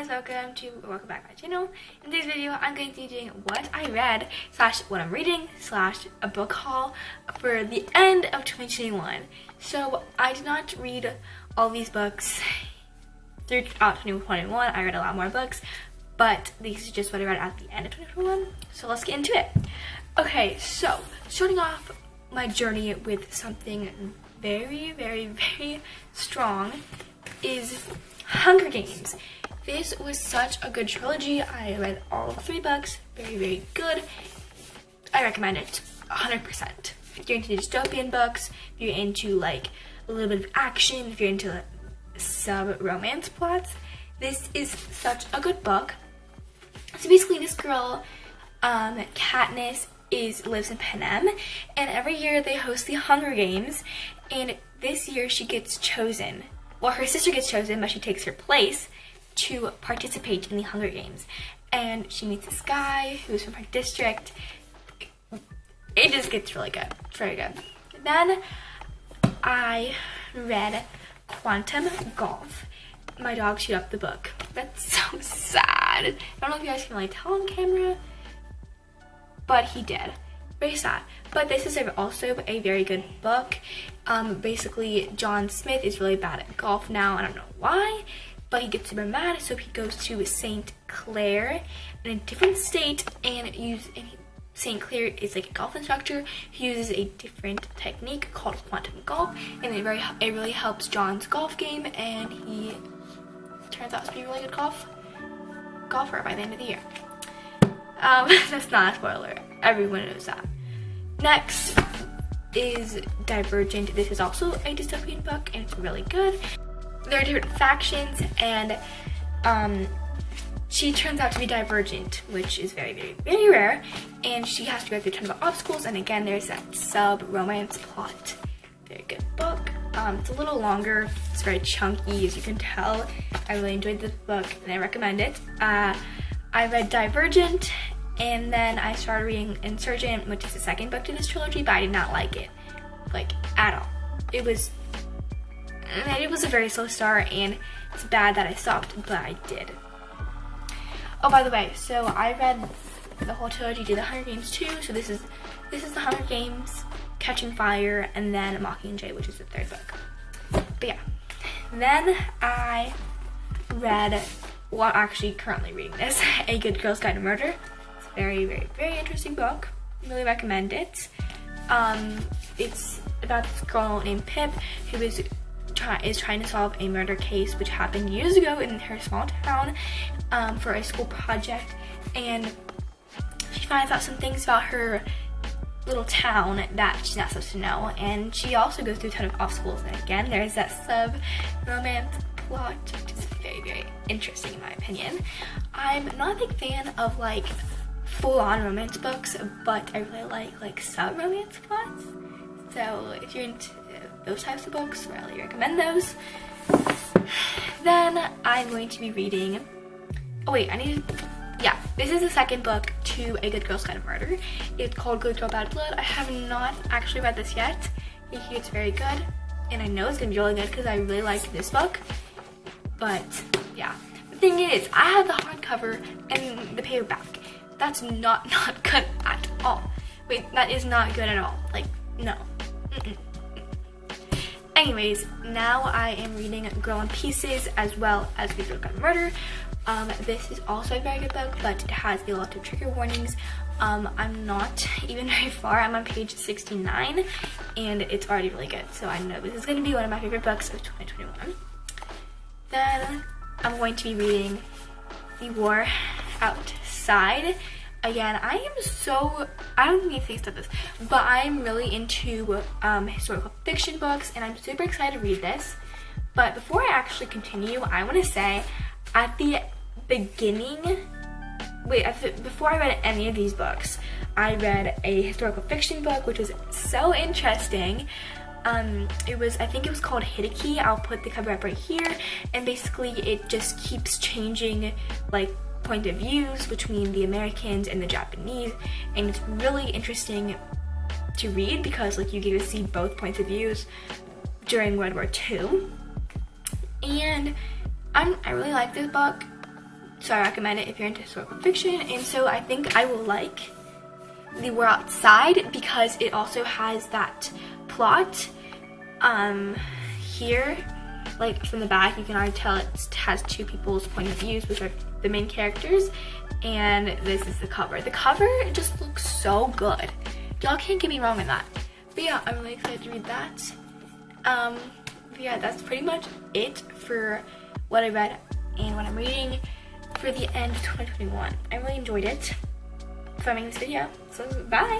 guys, welcome back to my channel. In today's video, I'm going to be doing what I read / what I'm reading / a book haul for the end of 2021. So I did not read all these books throughout 2021. I read a lot more books, but this is just what I read at the end of 2021. So let's get into it. Okay, so starting off my journey with something very, very, very strong is Hunger Games. This was such a good trilogy. I read all 3 books. Very, very good. I recommend it 100%. If you're into dystopian books, if you're into like a little bit of action, if you're into sub-romance plots, this is such a good book. So basically this girl, Katniss, lives in Panem, and every year they host the Hunger Games, and this year she gets chosen. Well, her sister gets chosen, but she takes her place to participate in the Hunger Games. And she meets this guy who's from her district. It just gets really good. It's very good. Then I read Quantum Golf. My dog chewed up the book. That's so sad. I don't know if you guys can really tell on camera, but he did. Very sad. But this is also a very good book. Basically, John Smith is really bad at golf now. I don't know why, but he gets super mad, so he goes to St. Clair in a different state, and St. Clair is like a golf instructor. He uses a different technique called quantum golf, and it really helps John's golf game, and he turns out to be a really good golfer by the end of the year. That's not a spoiler. Everyone knows that. Next is Divergent. This is also a dystopian book, and it's really good. There are different factions, and she turns out to be divergent, which is very, very, very rare, and she has to go through a ton of obstacles, and again, there's that sub-romance plot. Very good book. It's a little longer. It's very chunky, as you can tell. I really enjoyed this book, and I recommend it. I read Divergent, and then I started reading Insurgent, which is the second book to this trilogy, but I did not like it, like, at all. It was a very slow start, and it's bad that I stopped, but I did. Oh, by the way, so I read the whole trilogy to the Hunger Games too, so this is the Hunger Games, Catching Fire, and then Mockingjay, which is the 3rd book. But yeah, then I read, well, I'm actually currently reading this, A Good Girl's Guide to Murder. It's a very, very, very interesting book. Really recommend it. It's about this girl named Pip who is trying to solve a murder case which happened years ago in her small town for a school project, and she finds out some things about her little town that she's not supposed to know, and she also goes through a ton of obstacles, and again there's that sub-romance plot, which is very, very interesting in my opinion. I'm not a big fan of like full-on romance books, but I really like sub-romance plots, so if you're into those types of books, I really recommend those. Then I'm going to be reading, this is the second book to A Good Girl's Guide to Murder. It's called Good Girl Bad Blood. I have not actually read this yet. I hear it's very good, and I know it's gonna be really good because I really liked this book. But yeah, the thing is, I have the hardcover and the paperback. That's not good at all. Wait, that is not good at all. Like, no. Anyways, now I am reading Girl in Pieces as well as Good Girl Guide to Murder. This is also a very good book, but it has a lot of trigger warnings. I'm not even very far. I'm on page 69, and it's already really good. So I know this is going to be one of my favorite books of 2021. Then I'm going to be reading The War Outside. Again, I don't need to say stuff this, but I'm really into historical fiction books, and I'm super excited to read this. But before I actually continue, I want to say at the beginning, before I read any of these books, I read a historical fiction book, which was so interesting. I think it was called Hideki. I'll put the cover up right here, and basically it just keeps changing, like, point of views between the Americans and the Japanese, and it's really interesting to read because like you get to see both points of views during World War II. And I really like this book. so I recommend it if you're into historical fiction. And so I think I will like The War Outside because it also has that plot here. Like from the back, you can already tell it has two people's point of views, which are the main characters, and this is the cover. The cover just looks so good. Y'all can't get me wrong in that. But yeah, I'm really excited to read that. Yeah, that's pretty much it for what I read and what I'm reading for the end of 2021. I really enjoyed it filming this video, so bye!